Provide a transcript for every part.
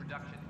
production.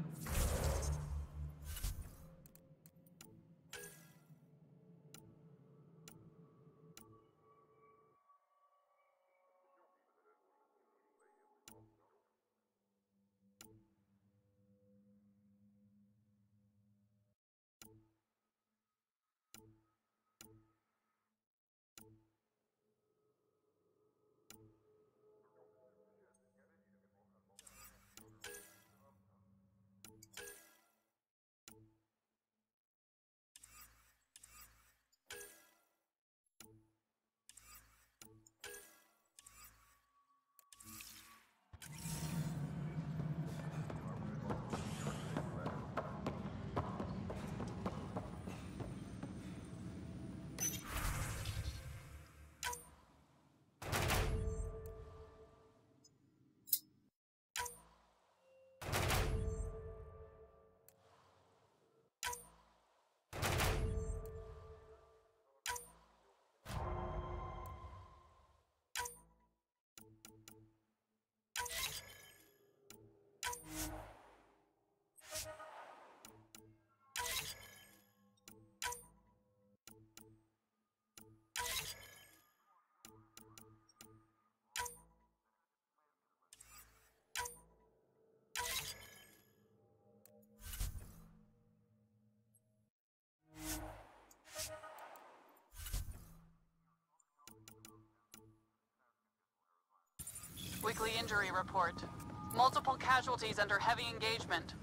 Weekly injury report. Multiple casualties under heavy engagement.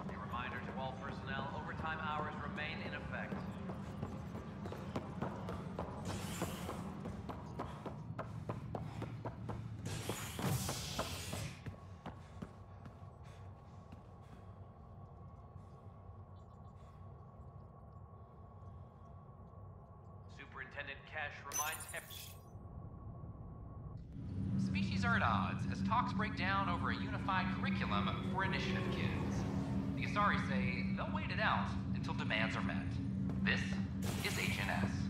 A reminder to all personnel, overtime hours remain in effect. Superintendent Cash reminds Species are at odds as talks break down over a unified curriculum for initiative kids. The Asari say they'll wait it out until demands are met. This is HNS.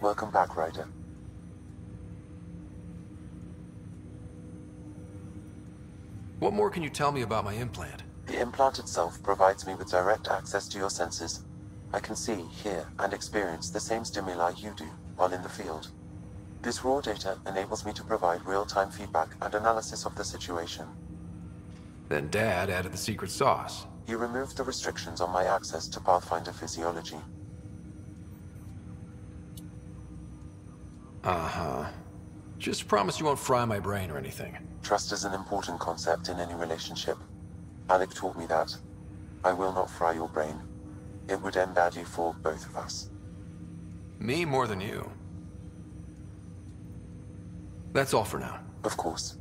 Welcome back, Ryder. What more can you tell me about my implant? The implant itself provides me with direct access to your senses. I can see, hear, and experience the same stimuli you do while in the field. This raw data enables me to provide real-time feedback and analysis of the situation. Then Dad added the secret sauce. He removed the restrictions on my access to Pathfinder physiology. Uh-huh. Just promise you won't fry my brain or anything. Trust is an important concept in any relationship. Alec taught me that. I will not fry your brain. It would end badly for both of us. Me more than you. That's all for now. Of course.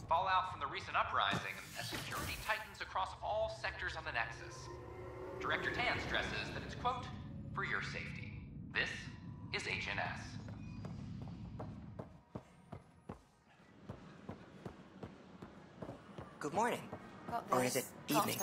Fallout from the recent uprising as security tightens across all sectors on the Nexus. Director Tan stresses that it's, quote, for your safety. This is HNS. Good morning. Or is it evening?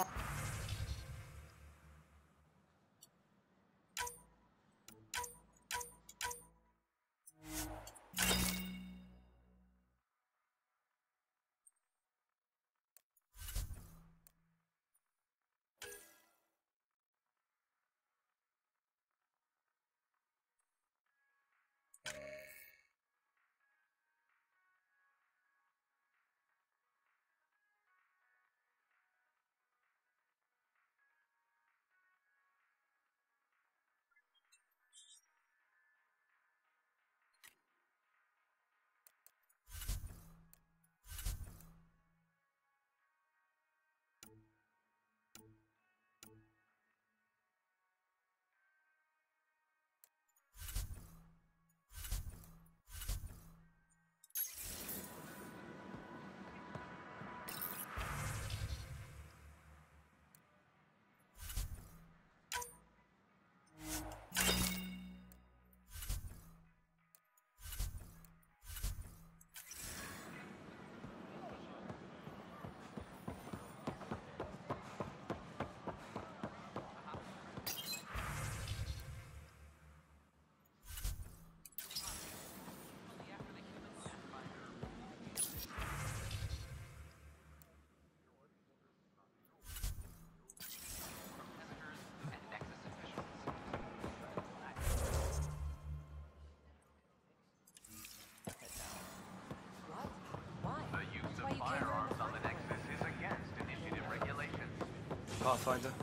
Pathfinder?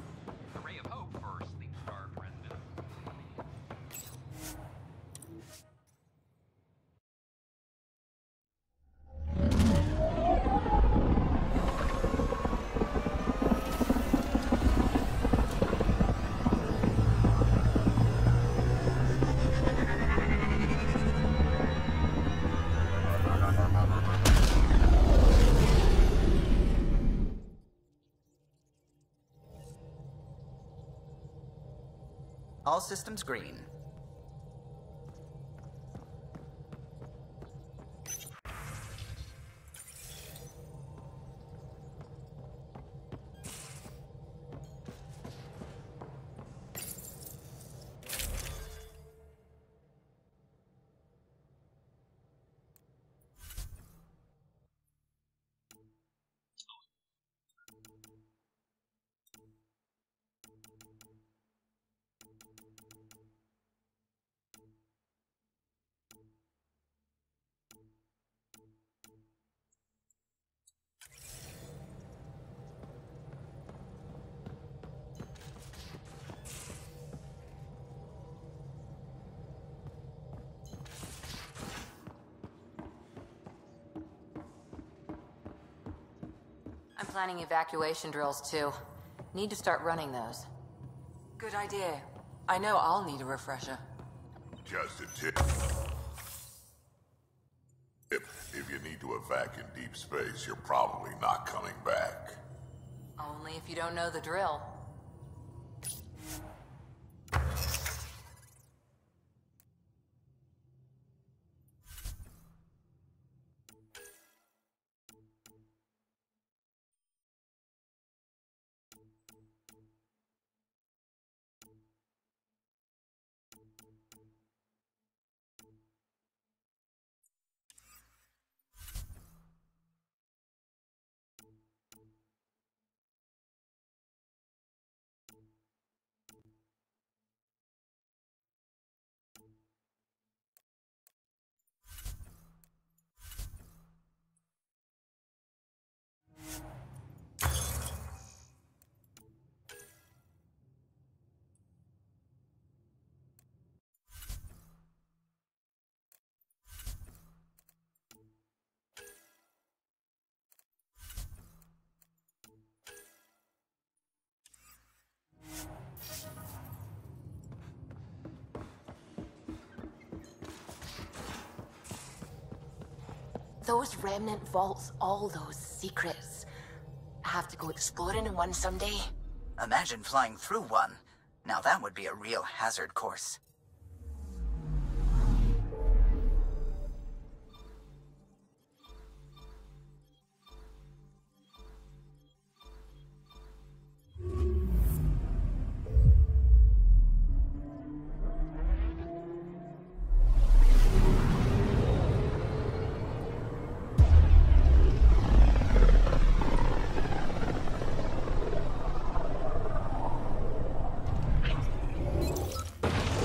A ray of hope for sleep-starved residents. All systems green. I'm planning evacuation drills too. Need to start running those. Good idea. I know I'll need a refresher. Just a tip. If you need to evac in deep space, you're probably not coming back. Only if you don't know the drill. Those remnant vaults, all those secrets. I have to go exploring in one someday. Imagine flying through one. Now that would be a real hazard course.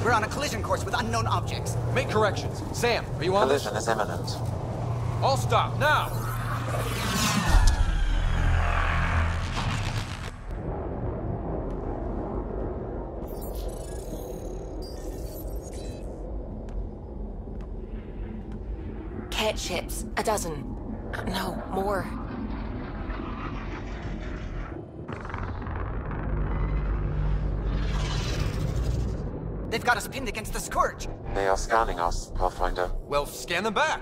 We're on a collision course with unknown objects. Make corrections. Sam, are you on this? Collision is imminent. All stop, now! Cat ships, a dozen. No, more. They've got us pinned against the Scourge. They are scanning us, Pathfinder. Well, scan them back!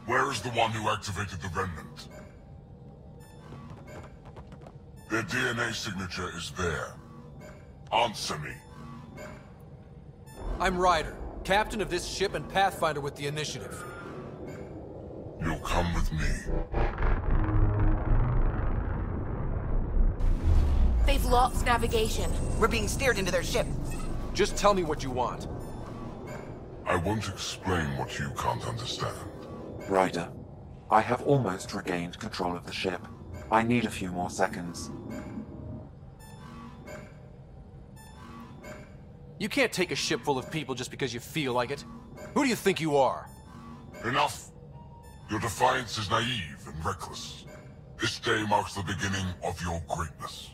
Where is the one who activated the remnant? Their DNA signature is there. Answer me. I'm Ryder, captain of this ship and Pathfinder with the initiative. You'll come with me. They've lost navigation. We're being steered into their ship. Just tell me what you want. I won't explain what you can't understand. Ryder, I have almost regained control of the ship. I need a few more seconds. You can't take a ship full of people just because you feel like it. Who do you think you are? Enough! Your defiance is naive and reckless. This day marks the beginning of your greatness.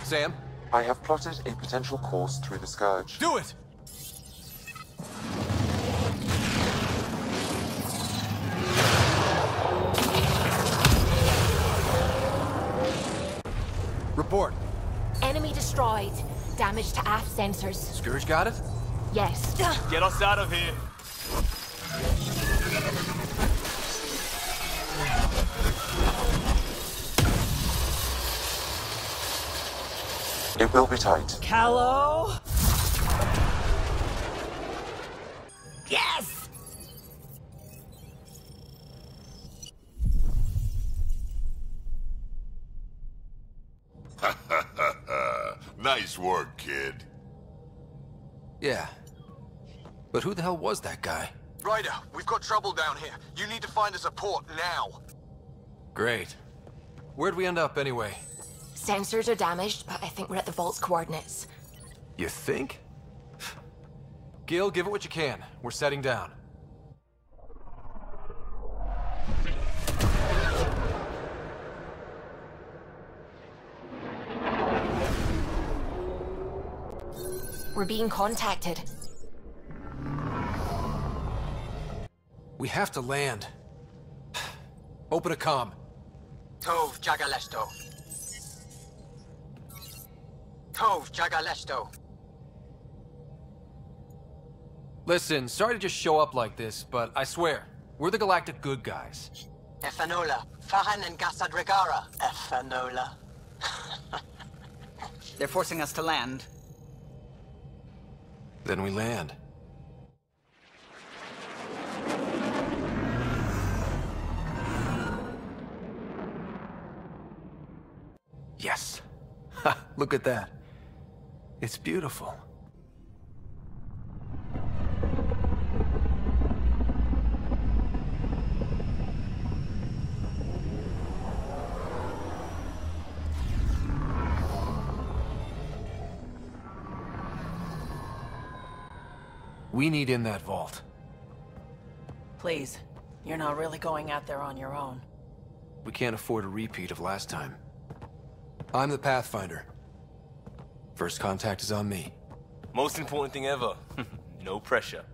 Sam? I have plotted a potential course through the Scourge. Do it! Report. Enemy destroyed. Damage to aft sensors. Scourge got it? Yes. Get us out of here. It will be tight. Callow? Yes! Nice work, kid. Yeah. But who the hell was that guy? Ryder, we've got trouble down here. You need to find us a port now. Great. Where'd we end up anyway? Sensors are damaged, but I think we're at the vault's coordinates. You think? Gil, give it what you can. We're setting down. We're being contacted. We have to land. Open a comm. Tov Jagalesto. Tov Jagalesto. Listen, sorry to just show up like this, but I swear, we're the galactic good guys. Efanola. Fahan and Gasadregara. Efanola. They're forcing us to land. Then we land. Yes. Ha, look at that. It's beautiful. We need in that vault. Please, you're not really going out there on your own. We can't afford a repeat of last time. I'm the Pathfinder. First contact is on me. Most important thing ever. No pressure.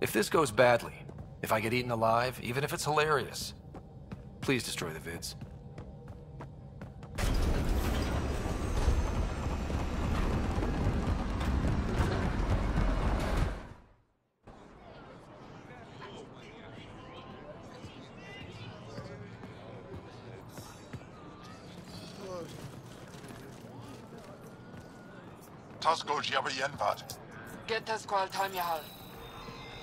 If this goes badly, if I get eaten alive, even if it's hilarious, please destroy the vids. Tasco Jabayenvat. Get the squad time yahal.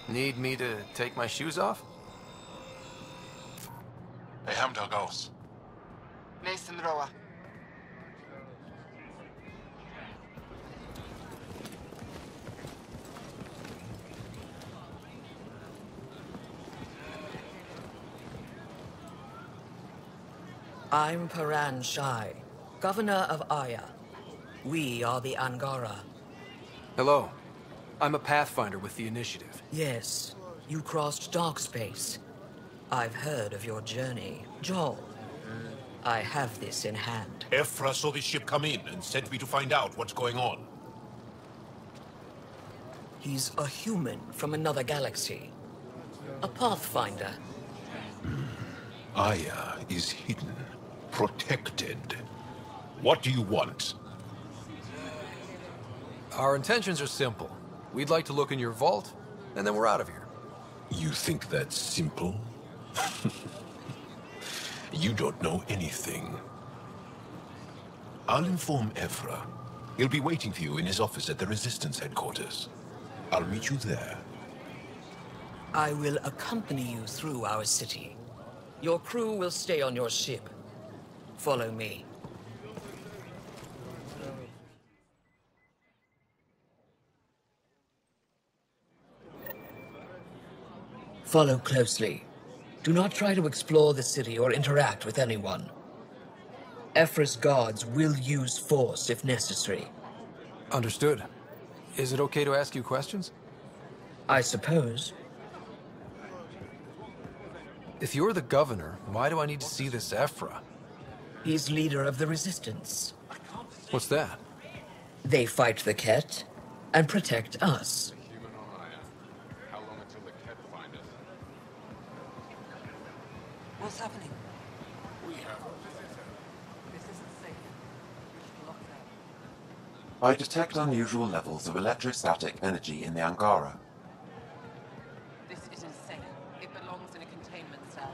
Need me to take my shoes off? Ehamda goes. Mason Roa. I'm Paran Shai, Governor of Aya. We are the Angara. Hello. I'm a Pathfinder with the Initiative. Yes, you crossed dark space. I've heard of your journey. Joel, I have this in hand. Ephra saw the ship come in and sent me to find out what's going on. He's a human from another galaxy. A Pathfinder. Aya is hidden, protected. What do you want? Our intentions are simple. We'd like to look in your vault, and then we're out of here. You think that's simple? You don't know anything. I'll inform Ephra. He'll be waiting for you in his office at the Resistance headquarters. I'll meet you there. I will accompany you through our city. Your crew will stay on your ship. Follow me. Follow closely. Do not try to explore the city or interact with anyone. Ephra's guards will use force if necessary. Understood. Is it okay to ask you questions? I suppose. If you're the governor, why do I need to see this Ephra? He's leader of the Resistance. What's that? They fight the Ket and protect us. What's happening? I detect unusual levels of electrostatic energy in the Angara. This is insane. It belongs in a containment cell.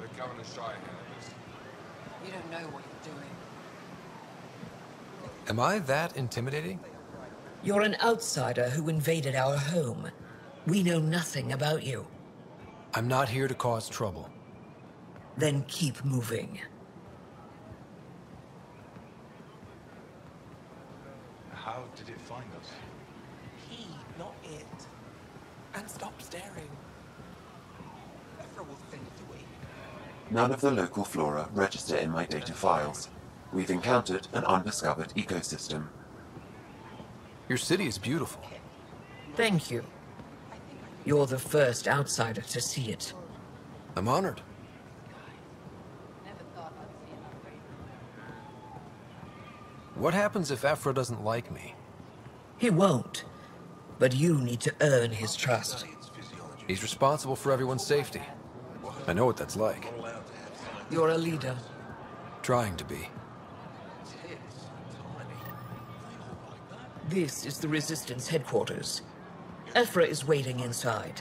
The governor's shy this. You don't know what you're doing. Am I that intimidating? You're an outsider who invaded our home. We know nothing about you. I'm not here to cause trouble. Then keep moving. How did it find us? He, not it. And stop staring. Ephra will send it away. None of the local flora register in my data files. We've encountered an undiscovered ecosystem. Your city is beautiful. Thank you. You're the first outsider to see it. I'm honored. What happens if Ephra doesn't like me? He won't. But you need to earn his trust. He's responsible for everyone's safety. I know what that's like. You're a leader. Trying to be. This is the Resistance headquarters. Ephra is waiting inside.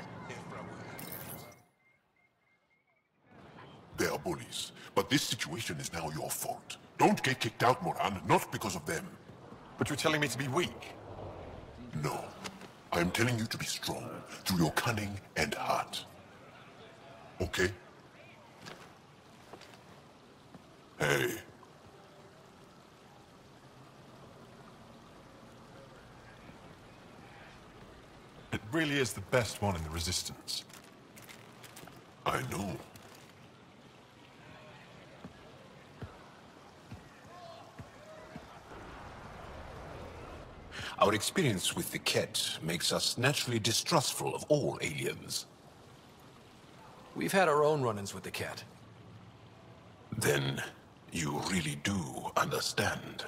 They are bullies, but this situation is now your fault. Don't get kicked out, Moran, not because of them. But you're telling me to be weak? No. I am telling you to be strong, through your cunning and heart. Okay? Hey. It really is the best one in the Resistance. I know. Our experience with the Ket makes us naturally distrustful of all aliens. We've had our own run-ins with the Ket. Then, you really do understand.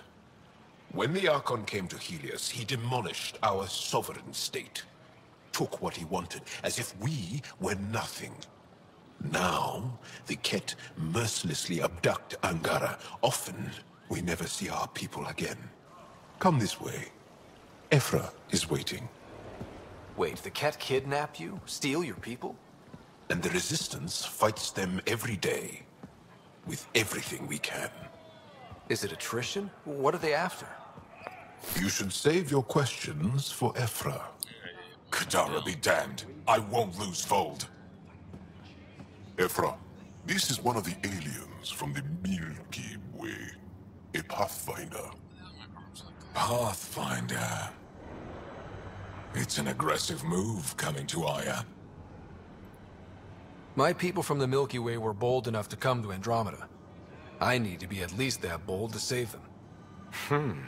When the Archon came to Helios, he demolished our sovereign state. Took what he wanted, as if we were nothing. Now, the Ket mercilessly abduct Angara. Often, we never see our people again. Come this way. Ephra is waiting. Wait, the Ket kidnap you? Steal your people? And the Resistance fights them every day. With everything we can. Is it attrition? What are they after? You should save your questions for Ephra. Kadara be damned. I won't lose Fold. Ephra, this is one of the aliens from the Milky Way. A Pathfinder. Pathfinder. It's an aggressive move coming to Aya. My people from the Milky Way were bold enough to come to Andromeda. I need to be at least that bold to save them.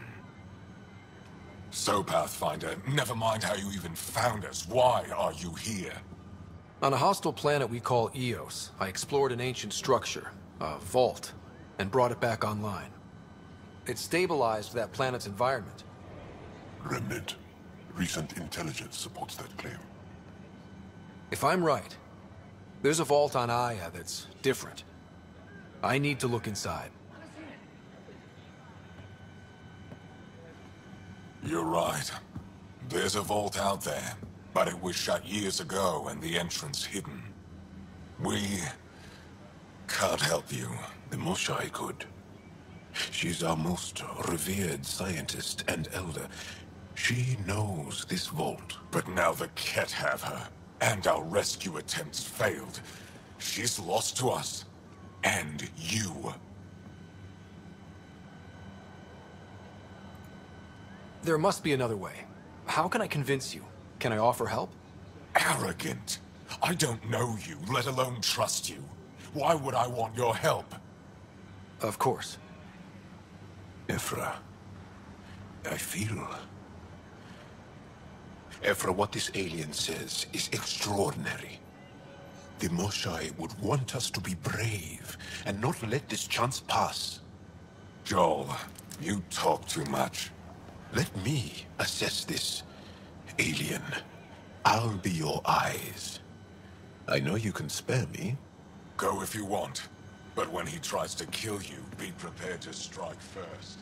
So, Pathfinder, never mind how you even found us. Why are you here? On a hostile planet we call Eos, I explored an ancient structure, a vault, and brought it back online. It stabilized that planet's environment. Remnant. Recent intelligence supports that claim. If I'm right, there's a vault on Aya that's different. I need to look inside. You're right. There's a vault out there, but it was shut years ago and the entrance hidden. We can't help you. The Moshai could. She's our most revered scientist and elder. She knows this vault. But now the Ket have her, and our rescue attempts failed. She's lost to us, and you. There must be another way. How can I convince you? Can I offer help? Arrogant. I don't know you, let alone trust you. Why would I want your help? Of course. Ephra, I feel Ephra, what this alien says is extraordinary. The Moshae would want us to be brave and not let this chance pass. Joel, you talk too much. Let me assess this, alien. I'll be your eyes. I know you can spare me. Go if you want, but when he tries to kill you, be prepared to strike first.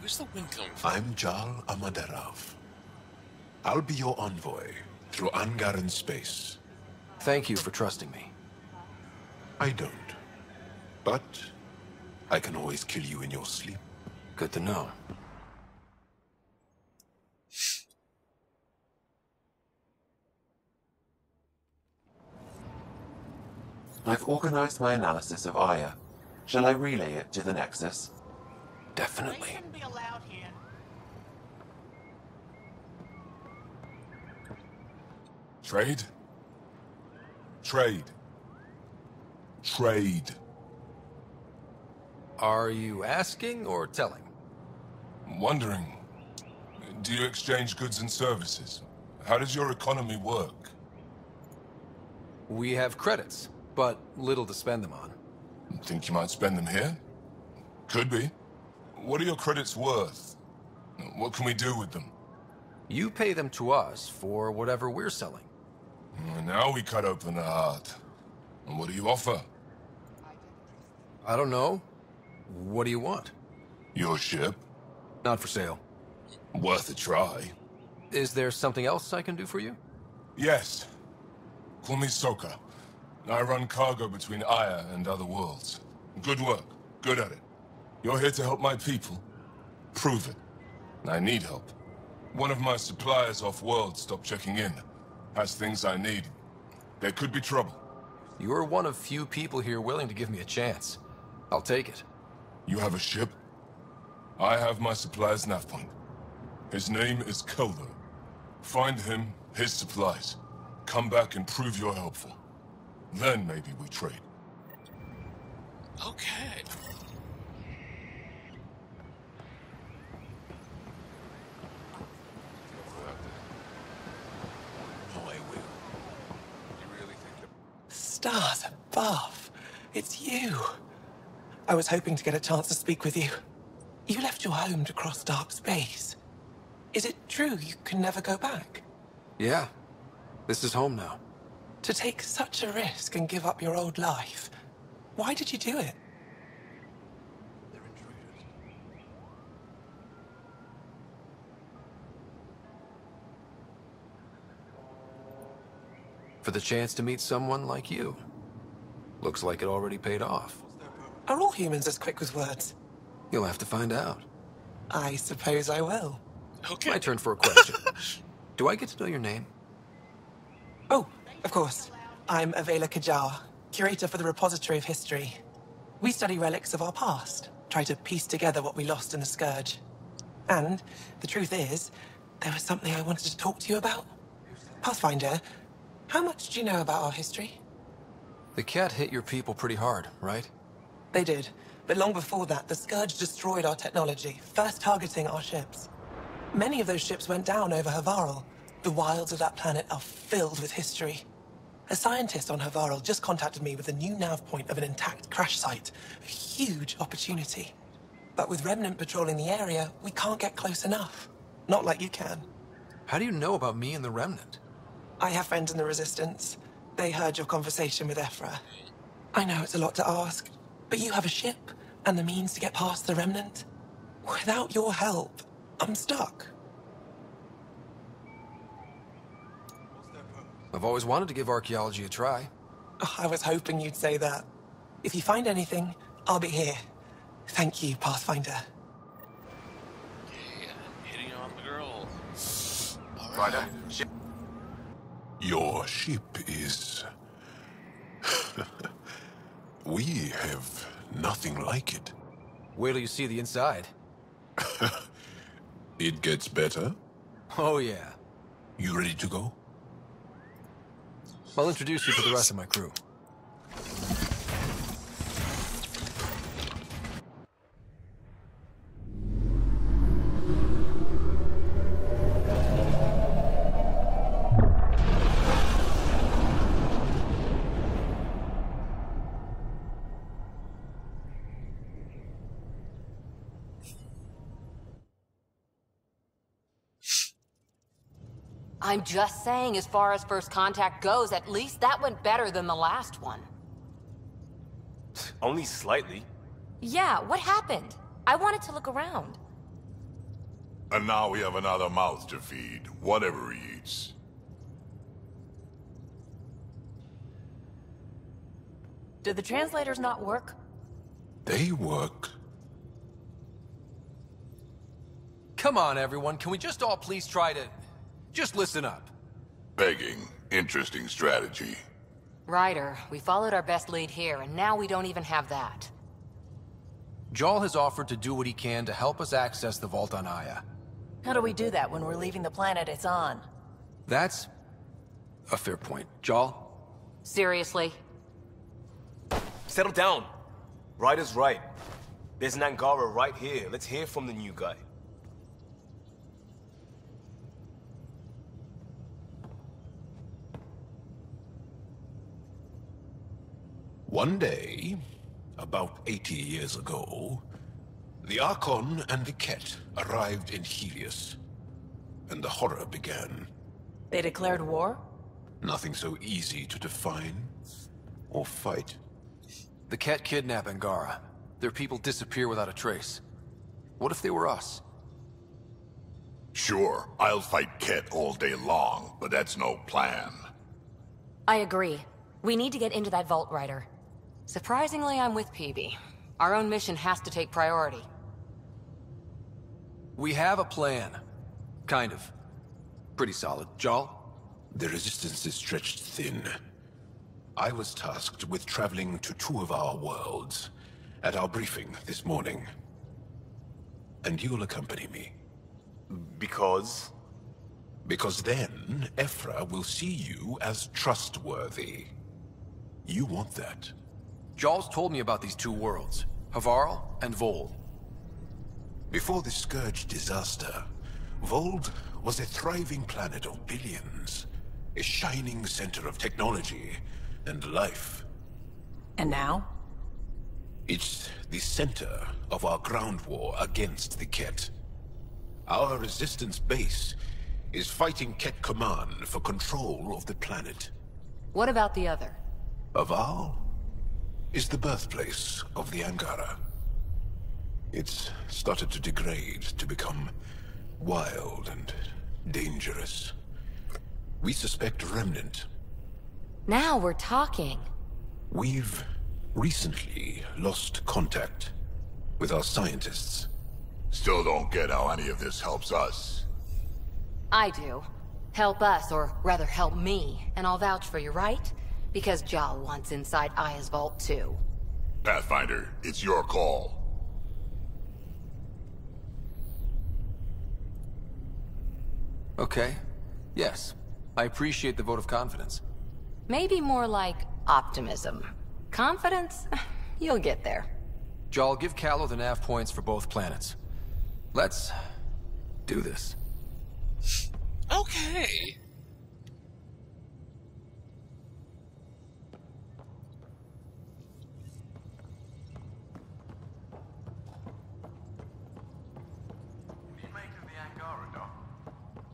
Where's the wind coming from? I'm Jal Amaderov. I'll be your envoy through Angaran space. Thank you for trusting me. I don't. But I can always kill you in your sleep. Good to know. I've organized my analysis of Aya. Shall I relay it to the Nexus? Definitely. Be allowed here. Trade? Trade. Trade. Are you asking or telling? Wondering, do you exchange goods and services? How does your economy work? We have credits, but little to spend them on. Think you might spend them here? Could be. What are your credits worth? What can we do with them? You pay them to us for whatever we're selling. Now we cut open the heart. And what do you offer? I don't know. What do you want? Your ship? Not for sale. Worth a try. Is there something else I can do for you? Yes. Call me Soka. I run cargo between Aya and other worlds. Good work. Good at it. You're here to help my people. Prove it. I need help. One of my suppliers off-world stopped checking in. Has things I need. There could be trouble. You're one of few people here willing to give me a chance. I'll take it. You have a ship? I have my supplier's nav point. His name is Kelder. Find him, his supplies. Come back and prove you're helpful. Then maybe we trade. Okay. Stars above. It's you. I was hoping to get a chance to speak with you. You left your home to cross dark space. Is it true you can never go back? Yeah. This is home now. To take such a risk and give up your old life, why did you do it? For the chance to meet someone like you. Looks like it already paid off. Are all humans as quick with words? You'll have to find out. I suppose I will. Okay. My turn for a question. Do I get to know your name? Oh, of course. I'm Avela Kajar, curator for the Repository of History. We study relics of our past, try to piece together what we lost in the Scourge. And the truth is, there was something I wanted to talk to you about. Pathfinder, how much do you know about our history? The cat hit your people pretty hard, right? They did, but long before that, the Scourge destroyed our technology, first targeting our ships. Many of those ships went down over Havarl. The wilds of that planet are filled with history. A scientist on Havarl just contacted me with a new nav point of an intact crash site. A huge opportunity. But with Remnant patrolling the area, we can't get close enough. Not like you can. How do you know about me and the Remnant? I have friends in the Resistance. They heard your conversation with Ephra. I know it's a lot to ask, but you have a ship and the means to get past the Remnant. Without your help, I'm stuck. I've always wanted to give archaeology a try. Oh, I was hoping you'd say that. If you find anything, I'll be here. Thank you, Pathfinder. Yeah, hitting on the girl. Ryder, ship. Your ship is... We have nothing like it. Wait till you see the inside. It gets better? Oh, yeah. You ready to go? I'll introduce you to the rest of my crew. I'm just saying, as far as first contact goes, at least that went better than the last one. Only slightly. Yeah, what happened? I wanted to look around. And now we have another mouth to feed, whatever he eats. Did the translators not work? They work. Come on, everyone. Can we just all please try to... just listen up? Begging. Interesting strategy. Ryder, we followed our best lead here, and now we don't even have that. Jarl has offered to do what he can to help us access the vault on Aya. How do we do that when we're leaving the planet it's on? That's a fair point. Jarl? Seriously? Settle down. Ryder's right. There's an Angara right here. Let's hear from the new guy. One day, about 80 years ago, the Archon and the Ket arrived in Helios, and the horror began. They declared war? Nothing so easy to define or fight. The Ket kidnap Angara. Their people disappear without a trace. What if they were us? Sure, I'll fight Ket all day long, but that's no plan. I agree. We need to get into that vault, Ryder. Surprisingly, I'm with PB. Our own mission has to take priority. We have a plan. Kind of. Pretty solid. Jarl? The resistance is stretched thin. I was tasked with traveling to two of our worlds at our briefing this morning. And you'll accompany me. Because? Because then, Ephra will see you as trustworthy. You want that. Jarl's told me about these two worlds, Havarl and Vold. Before the Scourge disaster, Vold was a thriving planet of billions. A shining center of technology and life. And now? It's the center of our ground war against the Ket. Our resistance base is fighting Ket Command for control of the planet. What about the other? Havarl is the birthplace of the Angara. It's started to degrade, to become wild and dangerous. We suspect Remnant. Now we're talking. We've recently lost contact with our scientists. Still don't get how any of this helps us. I do. Help us, or rather help me, and I'll vouch for you, right? Because Jarl wants inside Aya's vault too. Pathfinder, it's your call. Okay. Yes. I appreciate the vote of confidence. Maybe more like optimism. Confidence? You'll get there. Jarl, give Callow the nav points for both planets. Let's do this. Okay.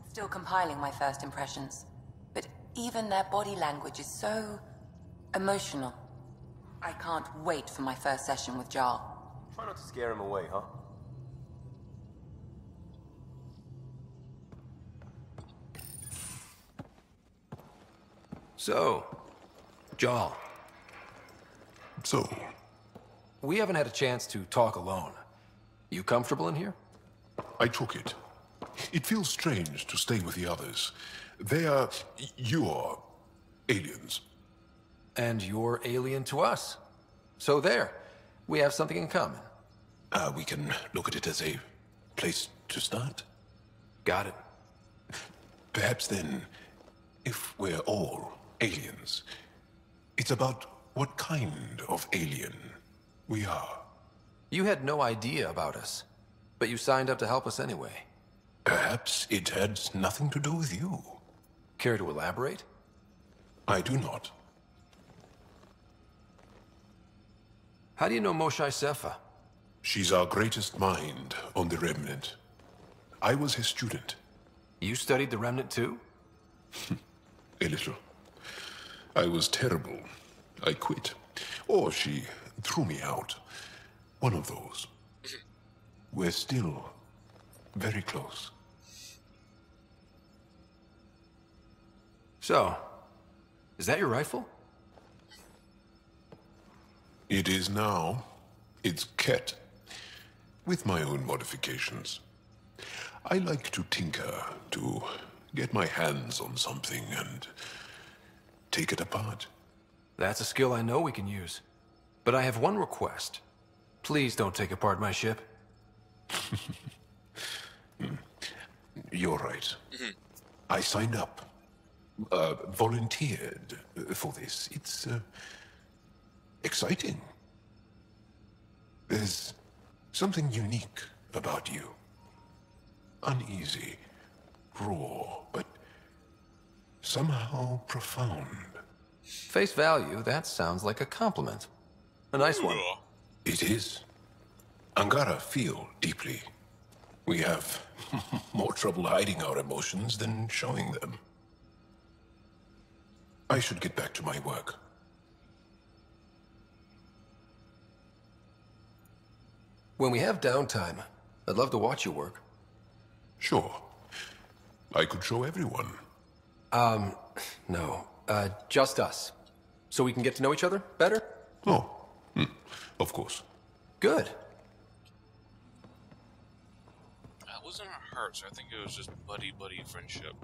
Still compiling my first impressions. But even their body language is so... emotional. I can't wait for my first session with Jarl. Try not to scare him away, huh? So, Jarl. So? We haven't had a chance to talk alone. You comfortable in here? I took it. It feels strange to stay with the others. They are... you're... aliens. And you're alien to us. So there. We have something in common. We can look at it as a place to start. Got it. Perhaps then, if we're all aliens, it's about what kind of alien we are. You had no idea about us, but you signed up to help us anyway. Perhaps it had nothing to do with you. Care to elaborate? I do not. How do you know Moshae Sefa? She's our greatest mind on the Remnant. I was his student. You studied the Remnant too? A little. I was terrible. I quit. Or she threw me out. One of those. We're still very close. So, is that your rifle? It is now. It's Ket. With my own modifications. I like to tinker, to get my hands on something and take it apart. That's a skill I know we can use. But I have one request. Please don't take apart my ship. You're right. I signed up. Volunteered for this. It's exciting. There's something unique about you. Uneasy, raw, but somehow profound. Face value, that sounds like a compliment. A nice one. It is. Angara feel deeply. We have more trouble hiding our emotions than showing them. I should get back to my work. When we have downtime, I'd love to watch you work. Sure. I could show everyone. No. Just us. So we can get to know each other better? Oh, of course. Good. It wasn't hurt, so I think it was just buddy-buddy friendship.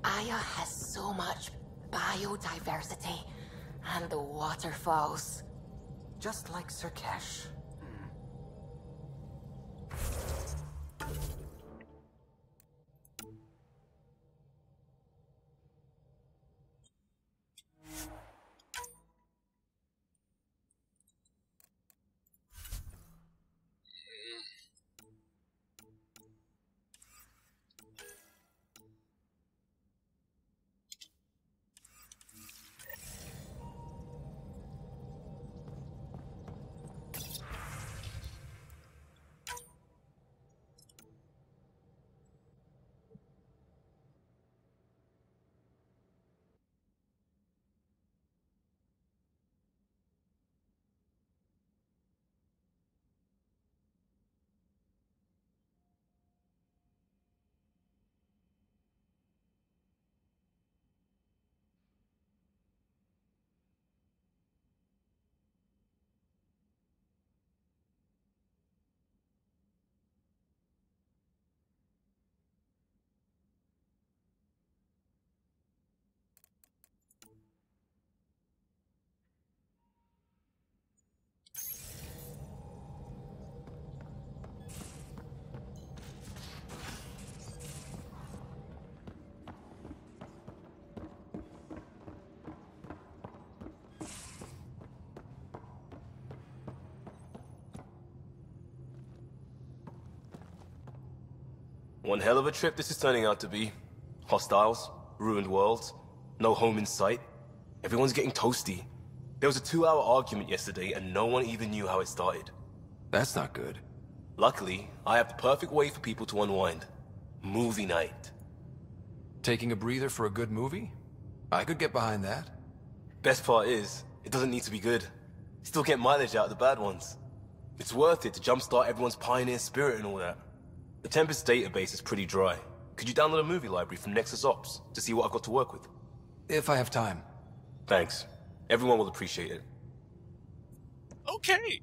Aya has so much biodiversity, and the waterfalls. Just like Sirkesh. One hell of a trip this is turning out to be. Hostiles, ruined worlds, no home in sight. Everyone's getting toasty. There was a 2-hour argument yesterday and no one even knew how it started. That's not good. Luckily, I have the perfect way for people to unwind. Movie night. Taking a breather for a good movie? I could get behind that. Best part is, it doesn't need to be good. Still get mileage out of the bad ones. It's worth it to jumpstart everyone's pioneer spirit and all that. The Tempest database is pretty dry. Could you download a movie library from Nexus Ops to see what I've got to work with? If I have time. Thanks. Everyone will appreciate it. Okay.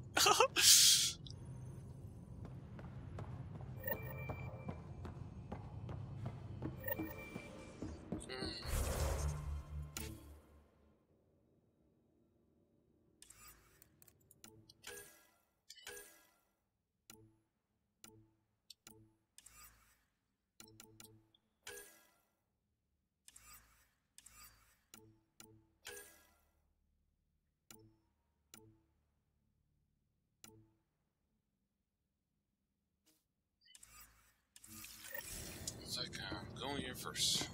It's like I'm going here first.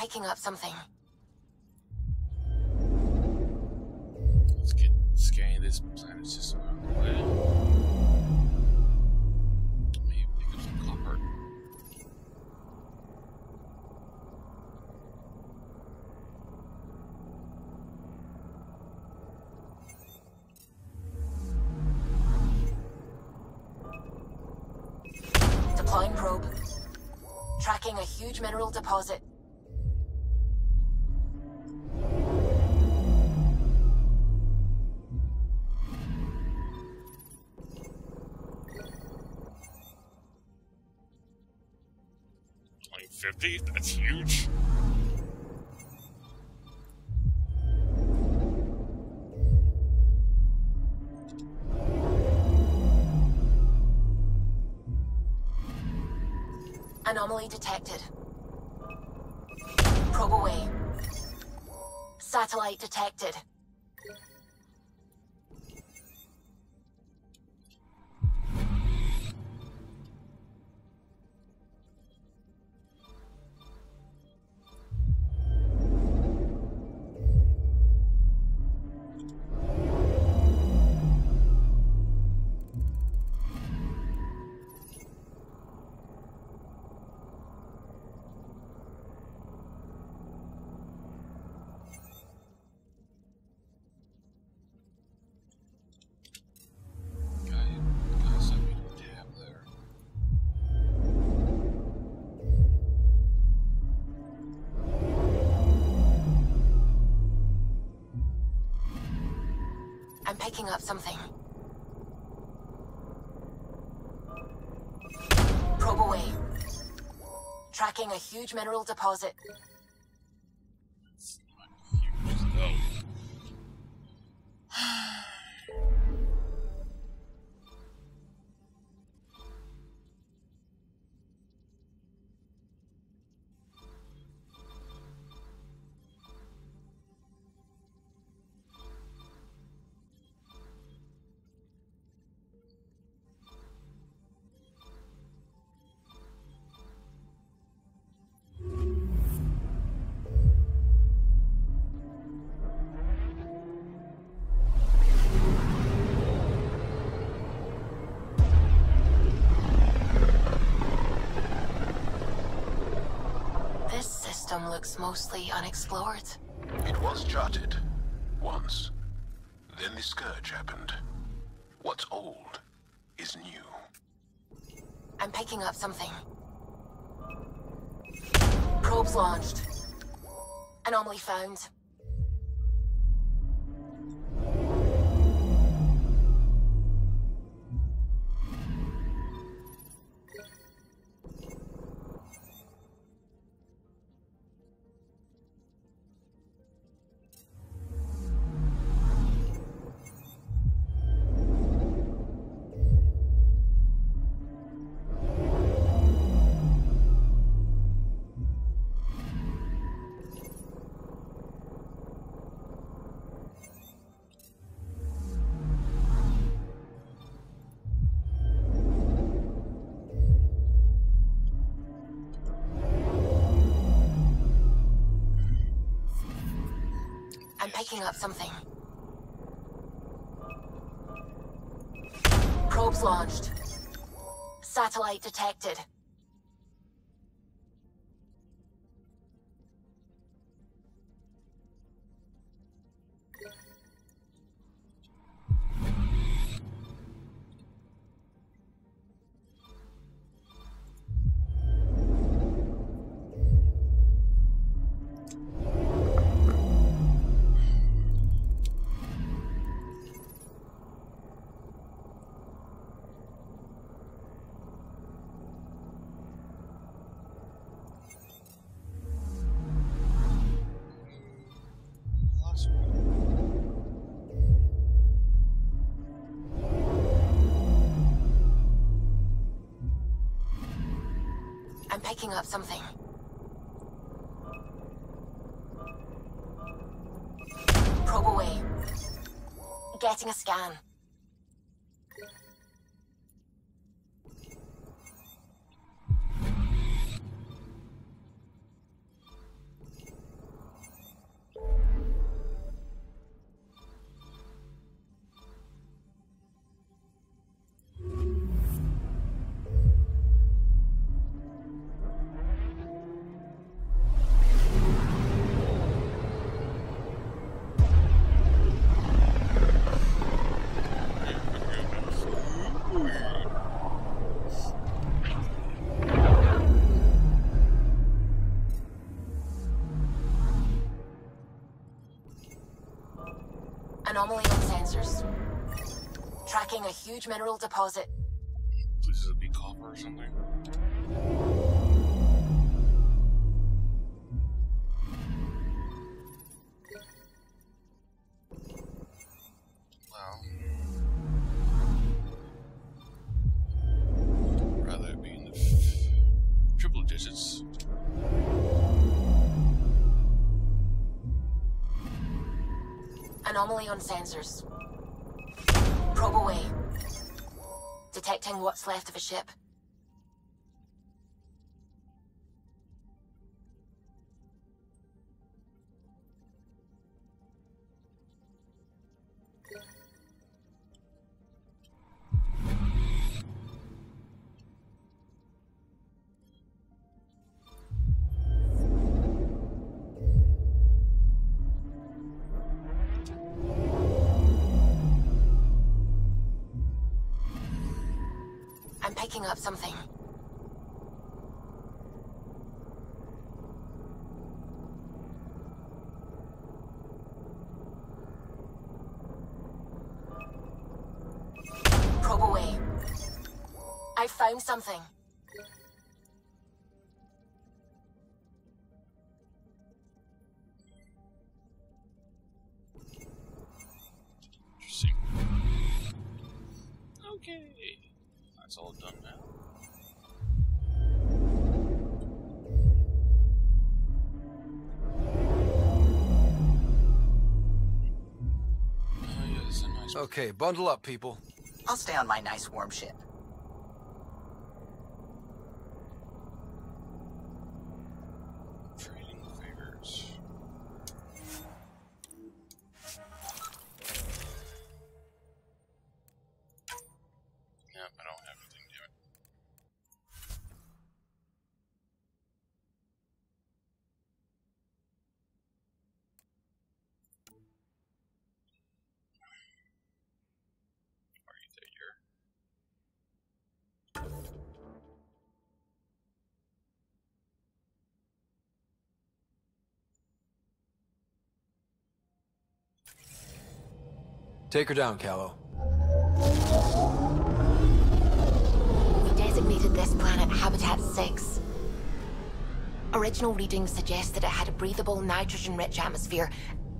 picking up something. Let's get scanning this planet system out of the way. Maybe pick up some copper. Deploying probe. Tracking a huge mineral deposit. Like 50? That's huge. Anomaly detected. Probe away. Satellite detected. I'm picking up something. Probe away. Tracking a huge mineral deposit. This system looks mostly unexplored. It was charted. Once. Then the Scourge happened. What's old is new. I'm picking up something. Probes launched. Anomaly found. I'm picking up something. Probes launched. Satellite detected. I'm picking up something. Probe away. Getting a scan. Anomaly on sensors. Tracking a huge mineral deposit. Please, it be copper or something? Well, rather it be in the triple digits. Anomaly on sensors. Probe away. Detecting what's left of a ship. I'm picking up something. Probe away. I found something. Interesting. Okay. That's all done now. Oh, yeah, this is a nice. Okay, bundle up, people. I'll stay on my nice warm ship. Trading favors. Yep, I don't have anything, damn it. Are you there? Take her down, Callow. We designated this planet Habitat 6. Original readings suggest that it had a breathable, nitrogen-rich atmosphere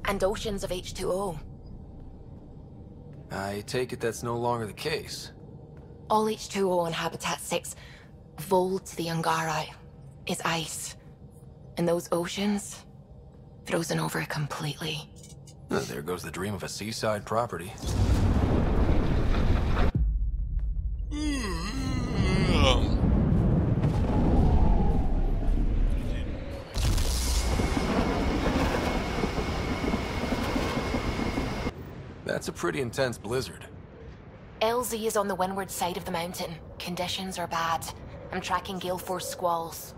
and oceans of H2O. I take it that's no longer the case. All H2O on Habitat 6, vol to the Angara, is ice. And those oceans, frozen over completely. There goes the dream of a seaside property. That's a pretty intense blizzard. LZ is on the windward side of the mountain. Conditions are bad. I'm tracking gale force squalls.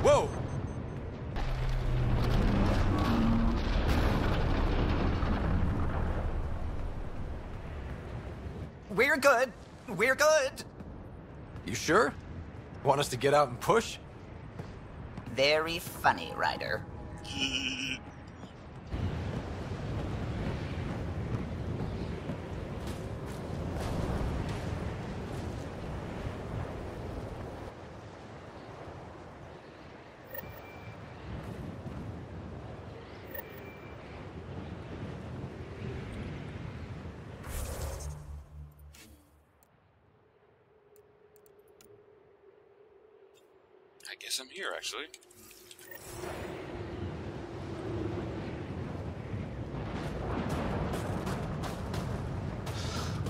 Whoa! We're good. We're good. You sure? Want us to get out and push? Very funny, Ryder. I guess I'm here, actually.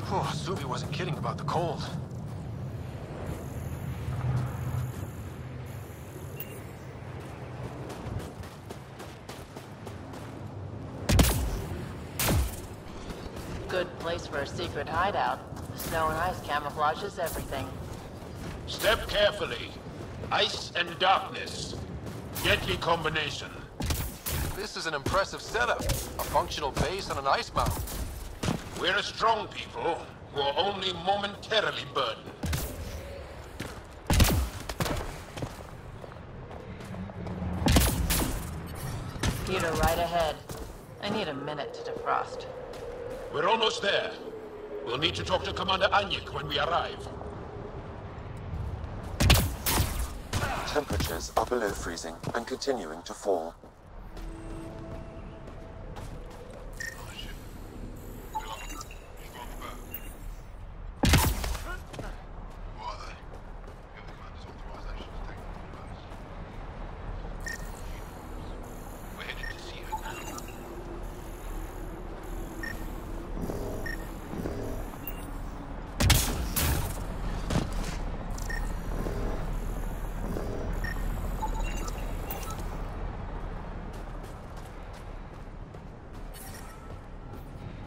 Oh, Suvi wasn't kidding about the cold. Good place for a secret hideout. The snow and ice camouflages everything. Step carefully. Ice and darkness. Deadly combination. This is an impressive setup. A functional base on an ice mountain. We're a strong people who are only momentarily burdened. Peter, right ahead. I need a minute to defrost. We're almost there. We'll need to talk to Commander Anyik when we arrive. Temperatures are below freezing and continuing to fall.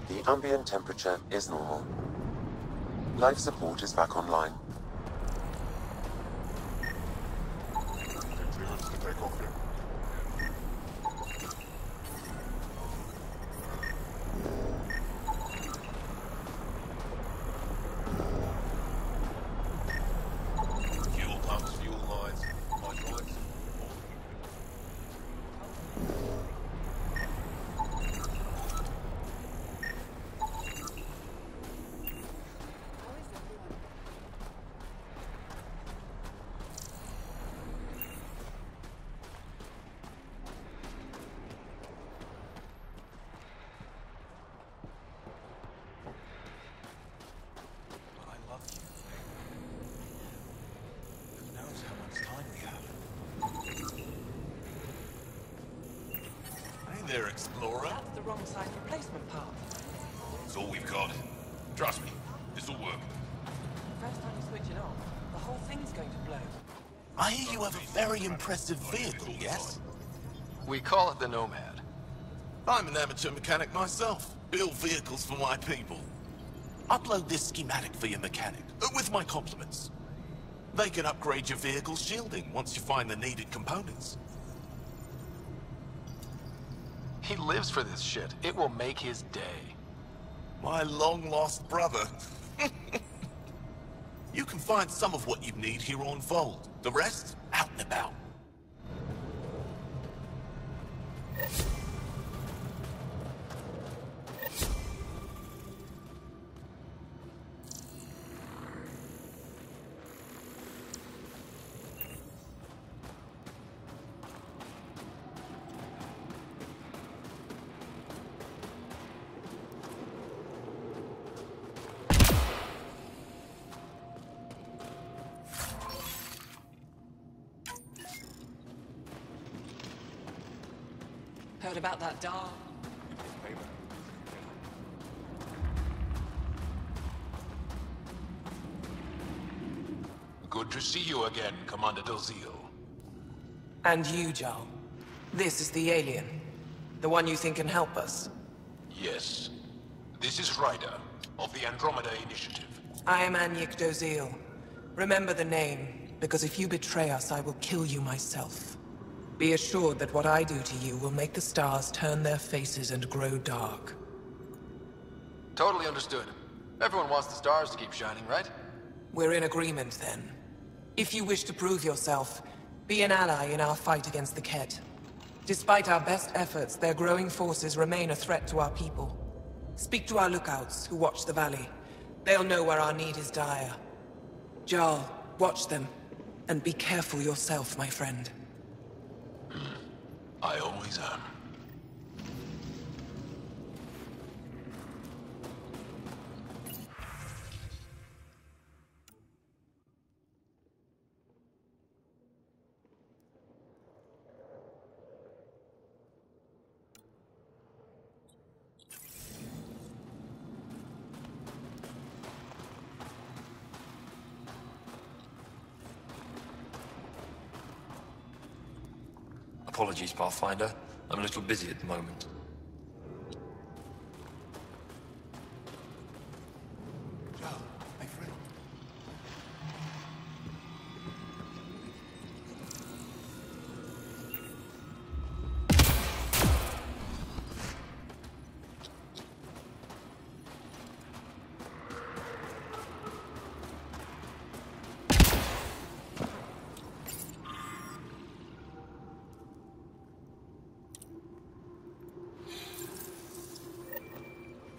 The ambient temperature is normal. Life support is back online. Fuel pumps, fuel lines, hydraulics. There, Explorer. That's the wrong size replacement part. It's all we've got. Trust me, this'll work. First time you switch it on, the whole thing's going to blow. I hear you have a very impressive vehicle, yes? We call it the Nomad. I'm an amateur mechanic myself. Build vehicles for my people. Upload this schematic for your mechanic, with my compliments. They can upgrade your vehicle's shielding once you find the needed components. He lives for this shit. It will make his day. My long-lost brother. You can find some of what you need here on Vold. The rest, out and about. Heard about that doll? Good to see you again, Commander Dalziel. And you, Jarl. This is the alien. The one you think can help us. Yes. This is Ryder, of the Andromeda Initiative. I am Anyik Dalziel. Remember the name, because if you betray us, I will kill you myself. Be assured that what I do to you will make the stars turn their faces and grow dark. Totally understood. Everyone wants the stars to keep shining, right? We're in agreement, then. If you wish to prove yourself, be an ally in our fight against the Kett. Despite our best efforts, their growing forces remain a threat to our people. Speak to our lookouts, who watch the valley. They'll know where our need is dire. Jarl, watch them. And be careful yourself, my friend. I always am. Apologies, Pathfinder. I'm a little busy at the moment. Jarl, my friend.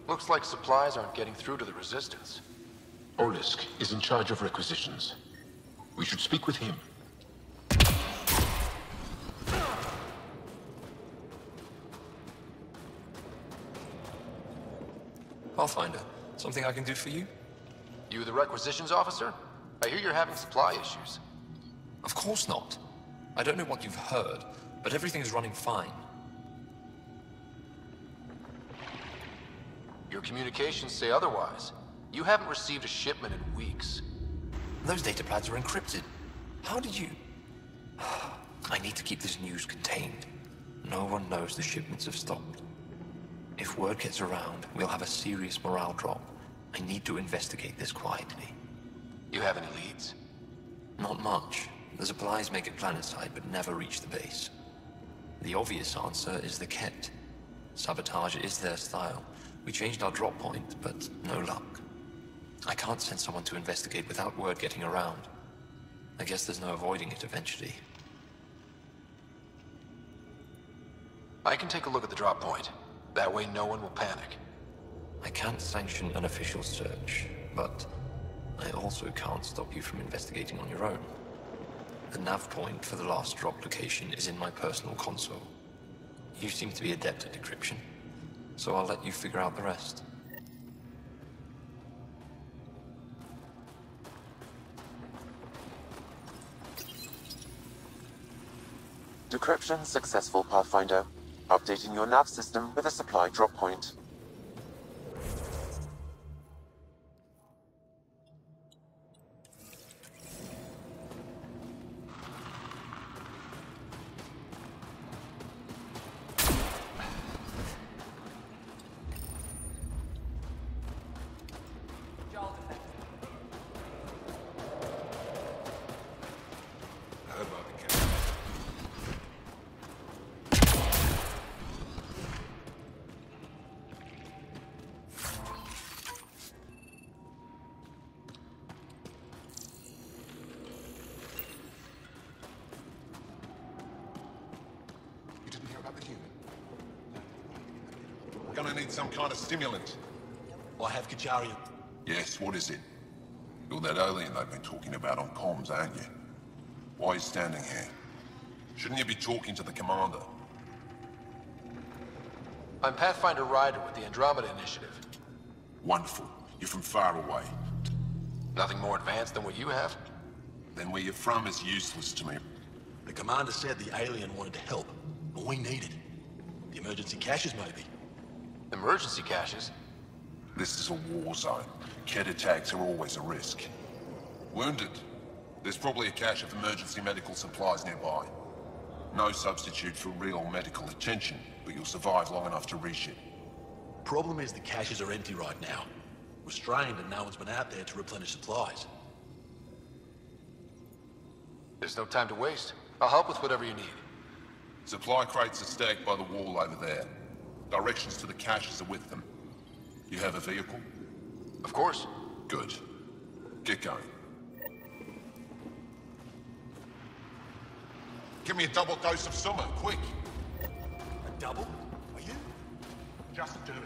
Looks like supplies aren't getting through to the Resistance. Olisk is in charge of requisitions. We should speak with him. Pathfinder, something I can do for you? You the requisitions officer? I hear you're having supply issues. Of course not. I don't know what you've heard, but everything is running fine. Your communications say otherwise. You haven't received a shipment in weeks. Those data pads are encrypted. How did you... I need to keep this news contained. No one knows the shipments have stopped. If word gets around, we'll have a serious morale drop. I need to investigate this quietly. You have any leads? Not much. The supplies make it planetside, but never reach the base. The obvious answer is the Ket. Sabotage is their style. We changed our drop point, but no luck. I can't send someone to investigate without word getting around. I guess there's no avoiding it eventually. I can take a look at the drop point. That way no one will panic. I can't sanction an official search, but I also can't stop you from investigating on your own. The nav point for the last drop location is in my personal console. You seem to be adept at decryption, so I'll let you figure out the rest. Decryption successful, Pathfinder. Updating your nav system with a supply drop point. We're gonna need some kind of stimulant. I have Kajarian. Yes, what is it? You're that alien they've been talking about on comms, aren't you? Why are you standing here? Shouldn't you be talking to the commander? I'm Pathfinder Ryder with the Andromeda Initiative. Wonderful. You're from far away. Nothing more advanced than what you have? Then where you're from is useless to me. The commander said the alien wanted to help, but we need it. The emergency caches, maybe. Emergency caches? This is a war zone. Ket attacks are always a risk. Wounded? There's probably a cache of emergency medical supplies nearby. No substitute for real medical attention, but you'll survive long enough to reship. Problem is the caches are empty right now. We're strained and no one's been out there to replenish supplies. There's no time to waste. I'll help with whatever you need. Supply crates are stacked by the wall over there. Directions to the caches are with them. You have a vehicle? Of course. Good. Get going. Give me a double dose of summer, quick! A double? Are you? Just do it.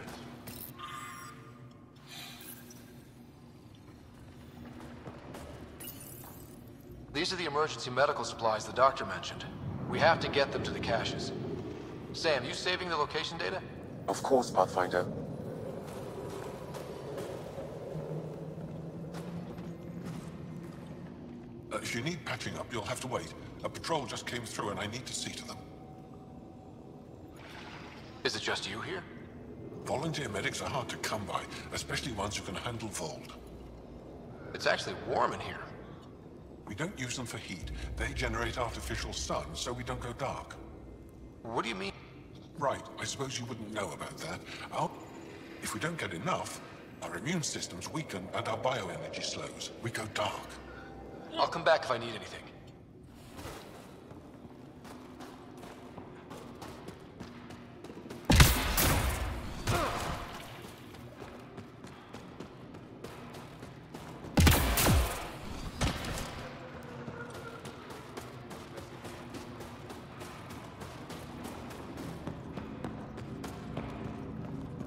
These are the emergency medical supplies the doctor mentioned. We have to get them to the caches. Sam, you saving the location data? Of course, Pathfinder. If you need patching up, you'll have to wait. A patrol just came through and I need to see to them. Is it just you here? Volunteer medics are hard to come by, especially ones who can handle Vold. It's actually warm in here. We don't use them for heat. They generate artificial sun, so we don't go dark. What do you mean? Right, I suppose you wouldn't know about that. If we don't get enough, our immune systems weaken and our bioenergy slows. We go dark. I'll come back if I need anything.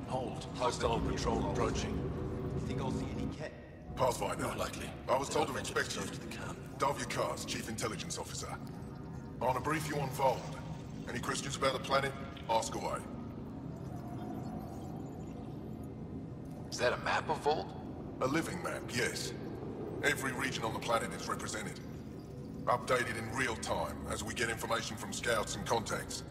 Hold. Hostile patrol approaching. Think I'll see any Ket? Pathfinder. Not likely. I was told to expect you. Dove your cards, Chief Intelligence Officer. I want to brief you on Vold. Any questions about the planet? Ask away. Is that a map of Volt? A living map, yes. Every region on the planet is represented. Updated in real time as we get information from scouts and contacts.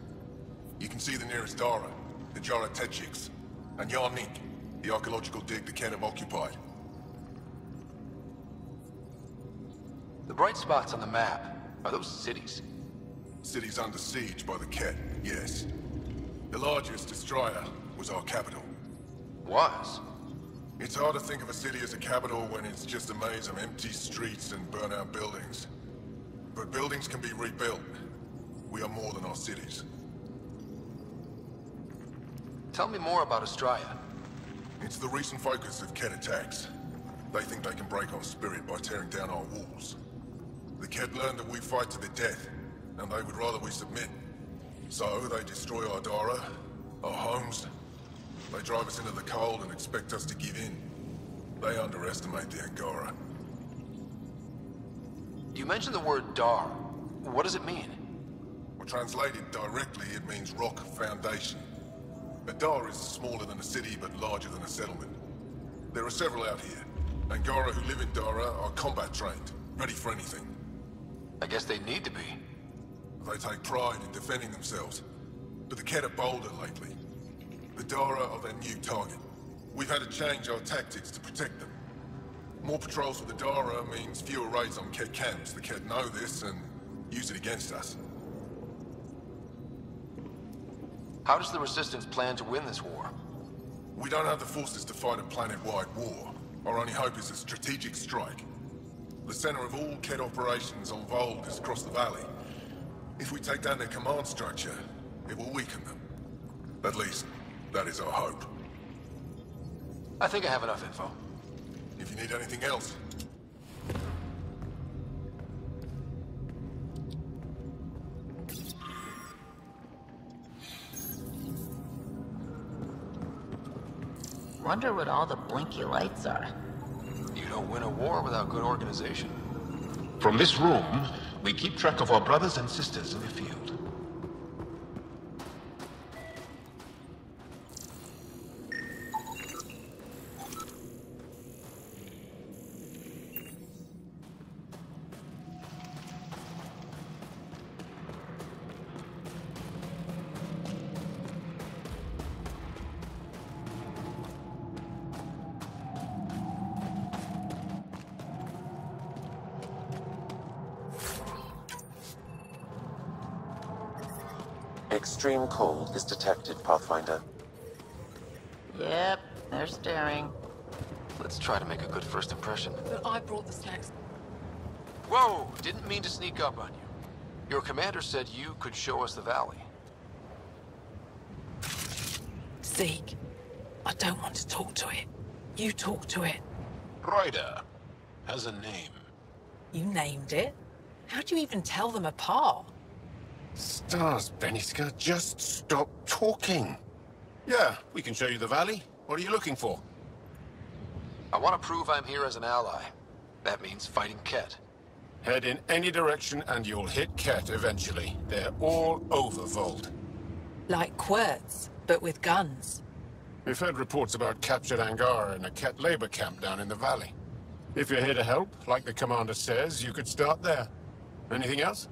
You can see the nearest Dara, the Jara Tetchiks, and Yarnik, the archaeological dig the Ket have occupied. The bright spots on the map, are those cities? Cities under siege by the Ket, yes. The largest, Destroyer, was our capital. Was? It's hard to think of a city as a capital when it's just a maze of empty streets and burnt-out buildings. But buildings can be rebuilt. We are more than our cities. Tell me more about Astraea. It's the recent focus of Ket attacks. They think they can break our spirit by tearing down our walls. The Ket learned that we fight to the death, and they would rather we submit. So they destroy our Dara, our homes. They drive us into the cold and expect us to give in. They underestimate the Angara. You mentioned the word Dar. What does it mean? Well, translated directly, it means rock foundation. A Dar is smaller than a city, but larger than a settlement. There are several out here. Angara who live in Dara are combat trained, ready for anything. I guess they need to be. They take pride in defending themselves. But the Ket are bolder lately. The Dara are their new target. We've had to change our tactics to protect them. More patrols for the Dara means fewer raids on Ket camps. The Ket know this and use it against us. How does the Resistance plan to win this war? We don't have the forces to fight a planet-wide war. Our only hope is a strategic strike. The center of all Ket operations on Vold is across the valley. If we take down their command structure, it will weaken them. At least, that is our hope. I think I have enough info. If you need anything else... Wonder what all the blinky lights are. You don't win a war without good organization. From this room, we keep track of our brothers and sisters in the field. Extreme cold is detected, Pathfinder. Yep, they're staring. Let's try to make a good first impression. But I brought the snacks. Whoa! Didn't mean to sneak up on you. Your commander said you could show us the valley. Zeke, I don't want to talk to it. You talk to it. Ryder has a name. You named it? How do you even tell them apart? Stars, Beniska, just stop talking. Yeah, we can show you the valley. What are you looking for? I want to prove I'm here as an ally. That means fighting Ket. Head in any direction and you'll hit Ket eventually. They're all over Vold. Like Quirts, but with guns. We've heard reports about captured Angara in a Ket labor camp down in the valley. If you're here to help, like the commander says, you could start there. Anything else?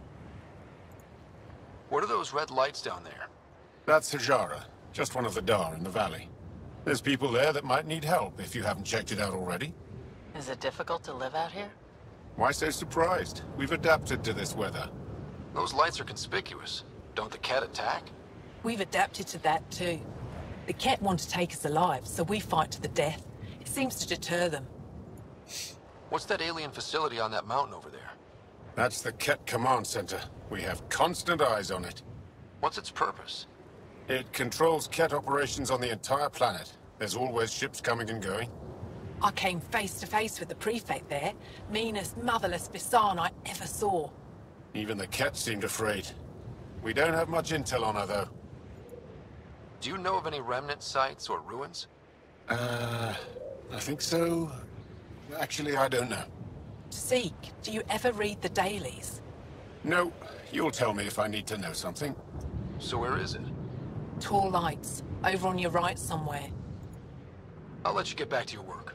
What are those red lights down there? That's Hajara, just one of the Dar in the valley. There's people there that might need help if you haven't checked it out already. Is it difficult to live out here? Why so surprised? We've adapted to this weather. Those lights are conspicuous. Don't the Ket attack? We've adapted to that too. The Ket want to take us alive, so we fight to the death. It seems to deter them. What's that alien facility on that mountain over there? That's the Ket Command Center. We have constant eyes on it. What's its purpose? It controls Ket operations on the entire planet. There's always ships coming and going. I came face to face with the prefect there. Meanest, motherless Bisan I ever saw. Even the Ket seemed afraid. We don't have much intel on her, though. Do you know of any remnant sites or ruins? I think so. Actually, I don't know. Zeke, do you ever read the dailies? No, you'll tell me if I need to know something. So where is it? Tall lights, over on your right somewhere. I'll let you get back to your work.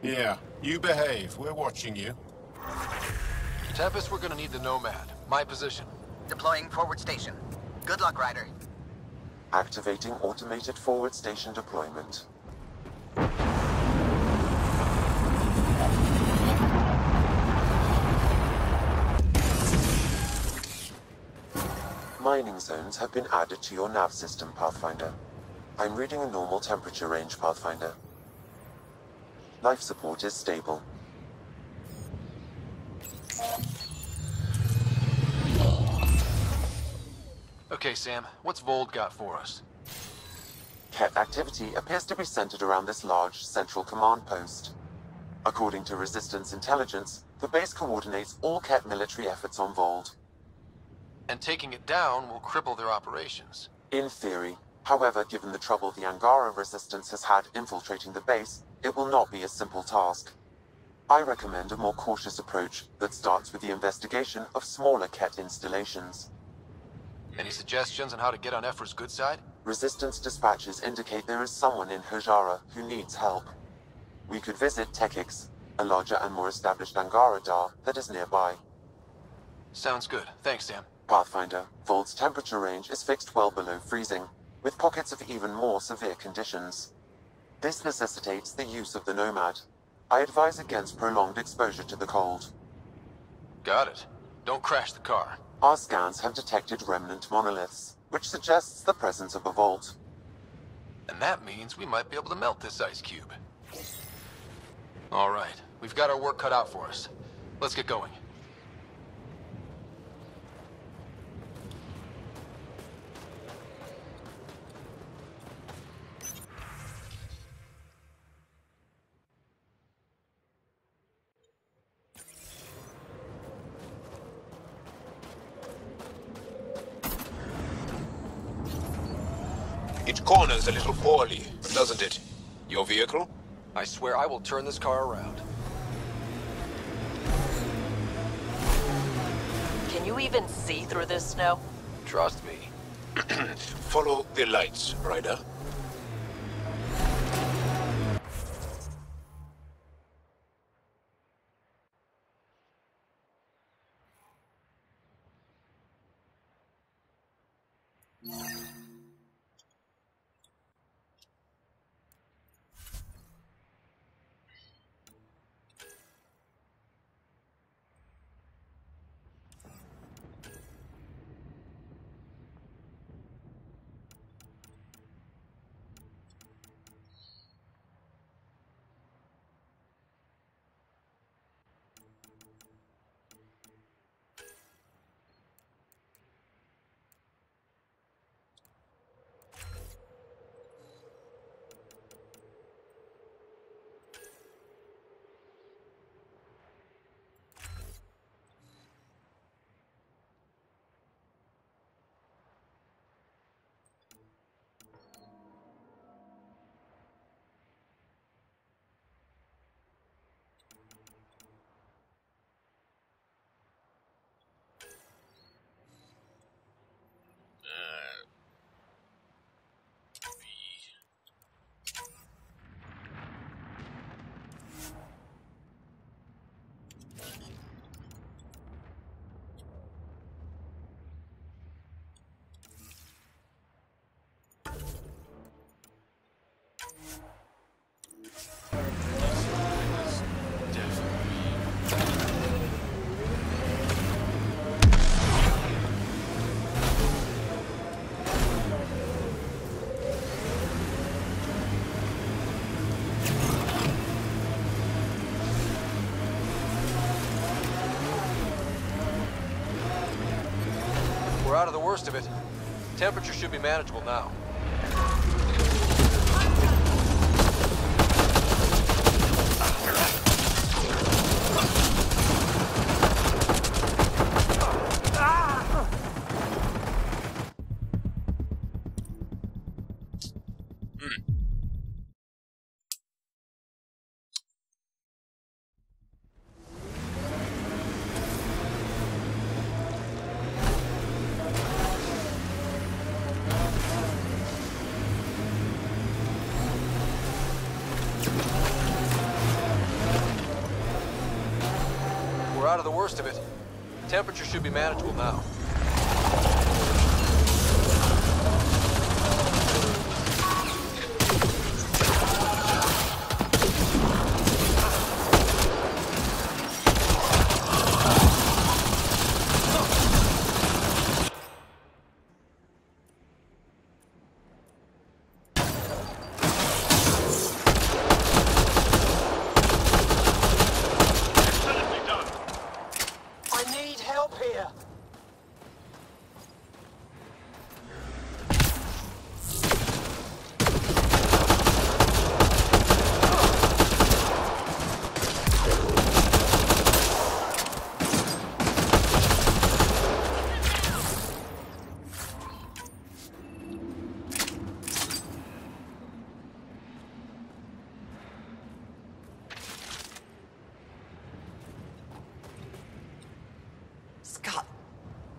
Yeah, you behave. We're watching you. Tempest, we're gonna need the Nomad. My position. Deploying forward station. Good luck, Ryder. Activating automated forward station deployment. Mining zones have been added to your nav system, Pathfinder. I'm reading a normal temperature range, Pathfinder. Life support is stable. Okay, Sam, what's Vold got for us? Ket activity appears to be centered around this large central command post. According to Resistance intelligence, the base coordinates all Ket military efforts on Vold. And taking it down will cripple their operations. In theory. However, given the trouble the Angara Resistance has had infiltrating the base, it will not be a simple task. I recommend a more cautious approach that starts with the investigation of smaller Ket installations. Any suggestions on how to get on Ephra's good side? Resistance dispatches indicate there is someone in Hajara who needs help. We could visit Tekix, a larger and more established Angara Dar that is nearby. Sounds good. Thanks, Sam. Pathfinder, Vold's temperature range is fixed well below freezing, with pockets of even more severe conditions. This necessitates the use of the Nomad. I advise against prolonged exposure to the cold. Got it. Don't crash the car. Our scans have detected remnant monoliths, which suggests the presence of a vault. And that means we might be able to melt this ice cube. All right, we've got our work cut out for us. Let's get going. It corners a little poorly, doesn't it? Your vehicle? I swear I will turn this car around. Can you even see through this snow? Trust me. Follow the lights, Ryder. We're out of the worst of it. Temperature should be manageable now. out of the worst of it. Temperature should be manageable now.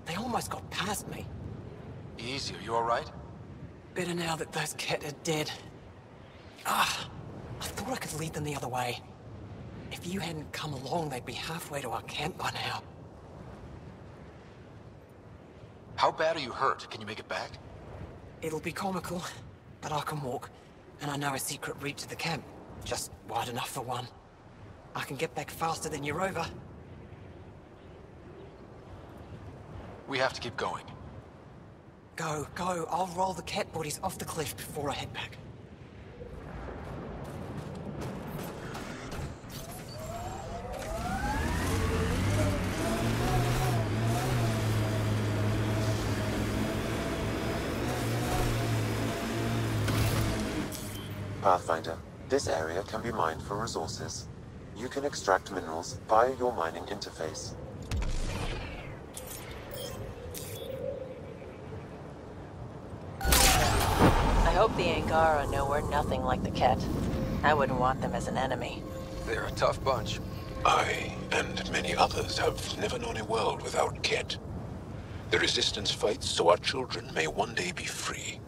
They almost got past me. Easy, are you alright? Better now that those Ket are dead. I thought I could lead them the other way. If you hadn't come along, they'd be halfway to our camp by now. How bad are you hurt? Can you make it back? It'll be comical, but I can walk. And I know a secret route to the camp. Just wide enough for one. I can get back faster than your rover. We have to keep going. Go. I'll roll the Ket bodies off the cliff before I head back. Pathfinder, this area can be mined for resources. You can extract minerals via your mining interface. I hope the Angara know we're nothing like the Ket. I wouldn't want them as an enemy. They're a tough bunch. I, and many others, have never known a world without Ket. The Resistance fights so our children may one day be free.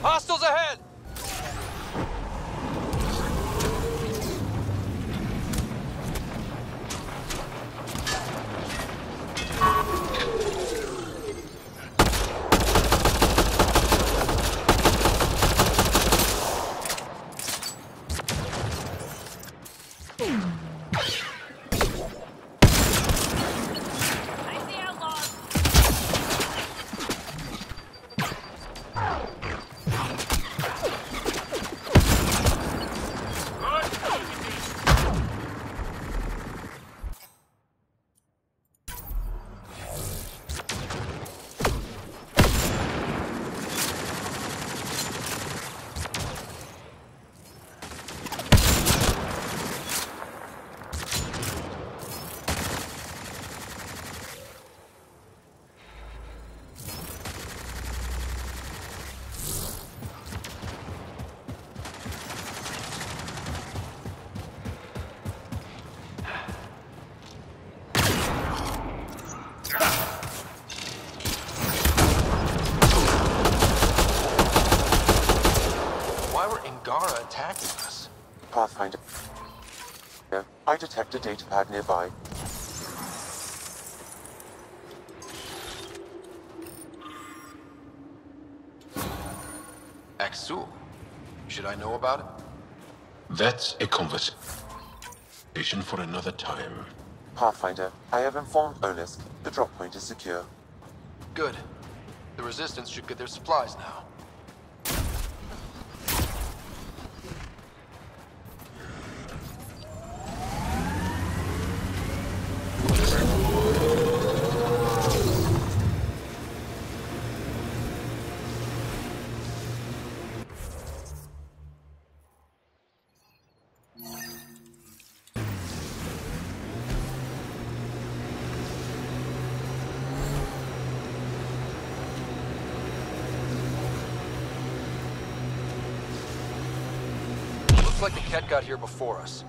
Hostiles ahead! Attacking us. Pathfinder. I detect a datapad nearby. Axul. Should I know about it? That's a conversation. Vision for another time. Pathfinder, I have informed Olisk. The drop point is secure. Good. The Resistance should get their supplies now. Looks like the Ket got here before us.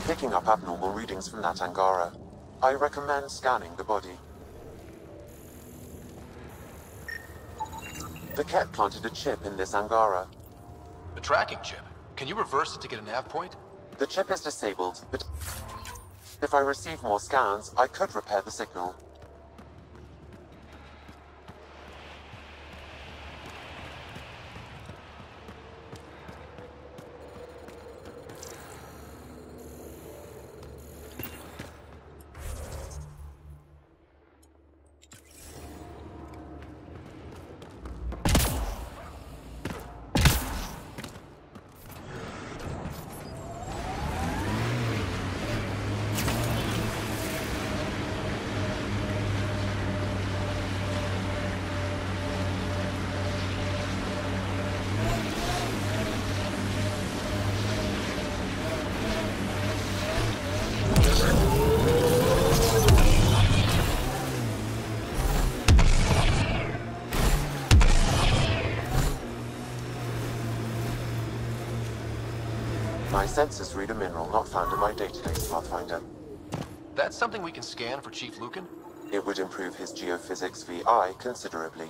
Picking up abnormal readings from that Angara. I recommend scanning the body. The Ket planted a chip in this Angara. A tracking chip? Can you reverse it to get a nav point? The chip is disabled, but if I receive more scans, I could repair the signal. My sensors read a mineral not found in my database, Pathfinder. That's something we can scan for Chief Lucan? It would improve his geophysics VI considerably.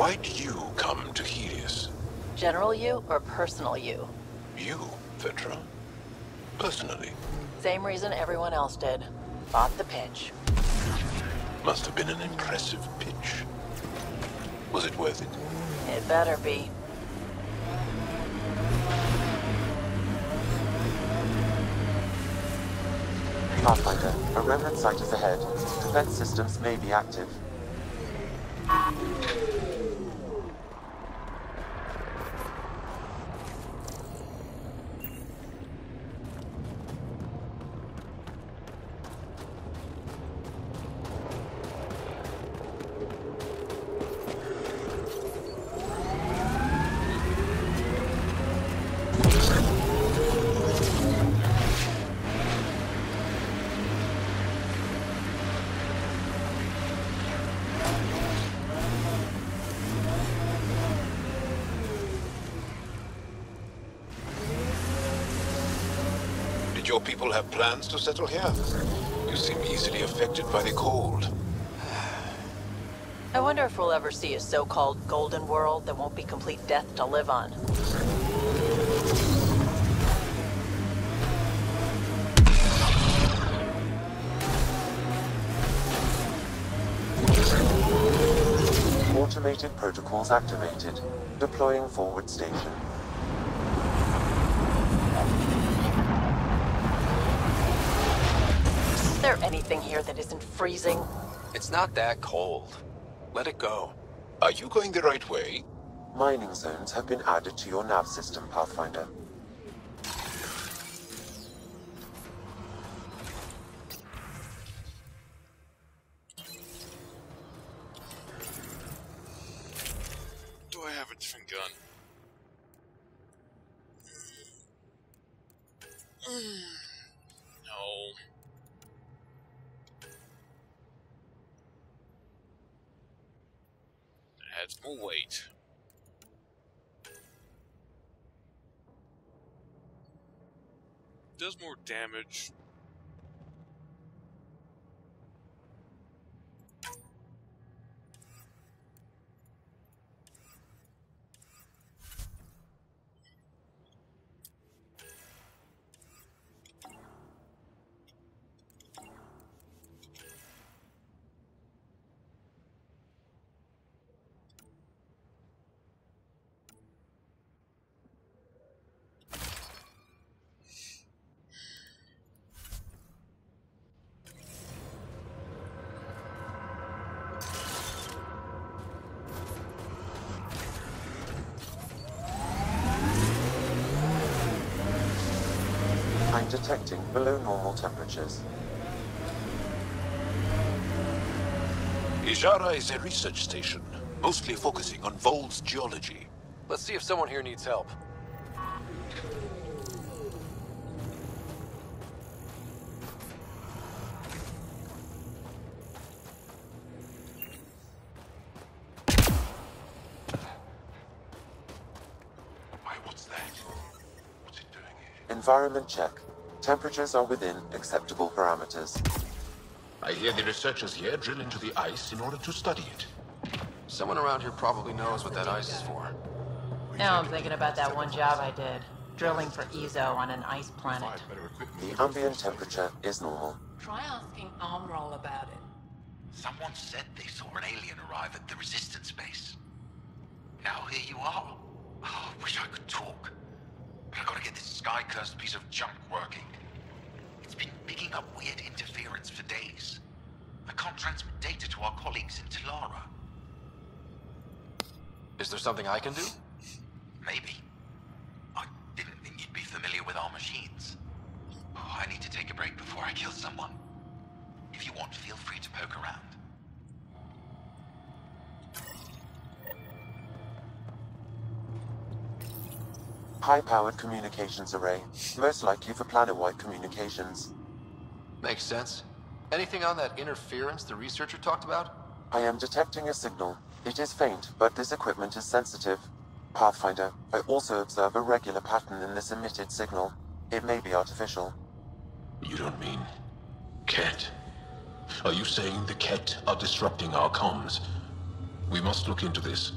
Why'd you come to Helios? General you or personal you? You, Vetra? Personally? Same reason everyone else did. Bought the pitch. Must have been an impressive pitch. Was it worth it? It better be. Pathfinder, a remnant site is ahead. Defense systems may be active. Did your people have plans to settle here? You seem easily affected by the cold. I wonder if we'll ever see a so-called golden world that won't be complete death to live on. Automated protocols activated. Deploying forward station. Is there anything here that isn't freezing? It's not that cold. Let it go. Are you going the right way? Mining zones have been added to your nav system, Pathfinder. Do I have a different gun? No. Adds more weight. Does more damage. I'm detecting below normal temperatures. Ijara is a research station, mostly focusing on Vol's geology. Let's see if someone here needs help. Environment check. Temperatures are within acceptable parameters. I hear the researchers here drill into the ice in order to study it. Someone around here probably knows what that ice is for. Now I'm thinking about that one job I did. Drilling for Ezo on an ice planet. The ambient temperature is normal. Try asking Amral about it. Someone said they saw an alien arrive at the resistance base. Now here you are. Oh, I wish I could talk. But I gotta get this sky-cursed piece of junk working. It's been picking up weird interference for days. I can't transmit data to our colleagues in Talara. Is there something I can do? Maybe. I didn't think you'd be familiar with our machines. Oh, I need to take a break before I kill someone. If you want, feel free to poke around. High-powered communications array. Most likely for planet-wide communications. Makes sense. Anything on that interference the researcher talked about? I am detecting a signal. It is faint, but this equipment is sensitive. Pathfinder, I also observe a regular pattern in this emitted signal. It may be artificial. You don't mean... Ket? Are you saying the Ket are disrupting our comms? We must look into this.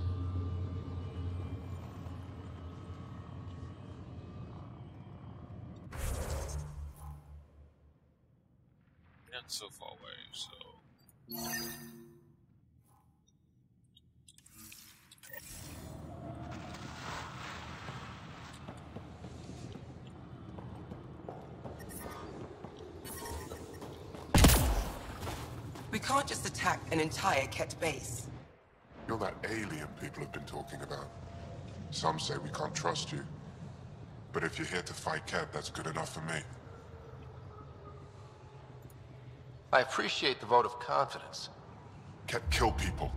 can't just attack an entire Ket base. You're that alien people have been talking about. Some say we can't trust you. But if you're here to fight Ket, that's good enough for me. I appreciate the vote of confidence. Ket kill people.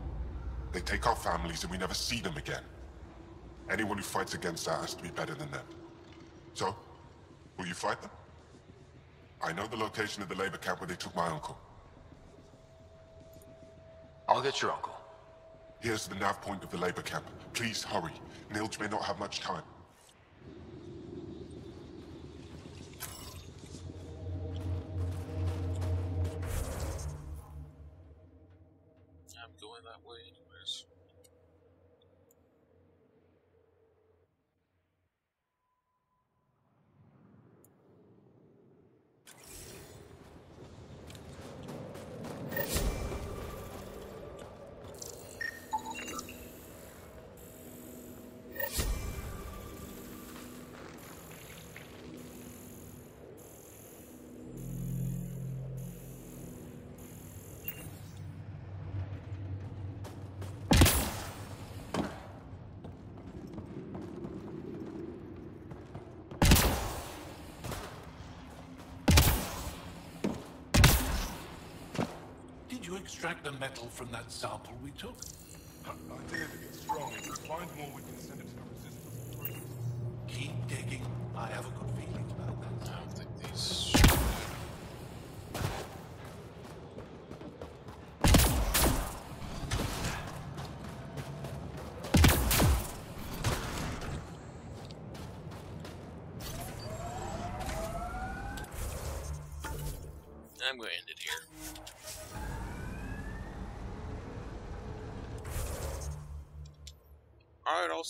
They take our families and we never see them again. Anyone who fights against that has to be better than them. So, will you fight them? I know the location of the labor camp where they took my uncle. I'll get your uncle. Here's the nav point of the labor camp. Please hurry. Nilj may not have much time. I'm going that way anyways. Did you extract the metal from that sample we took? I think if it gets strong, if we find more, we can send it to the resistance. Keep digging. I have a good feeling about that. I don't think these... I'm going to end it here. Alright, I'll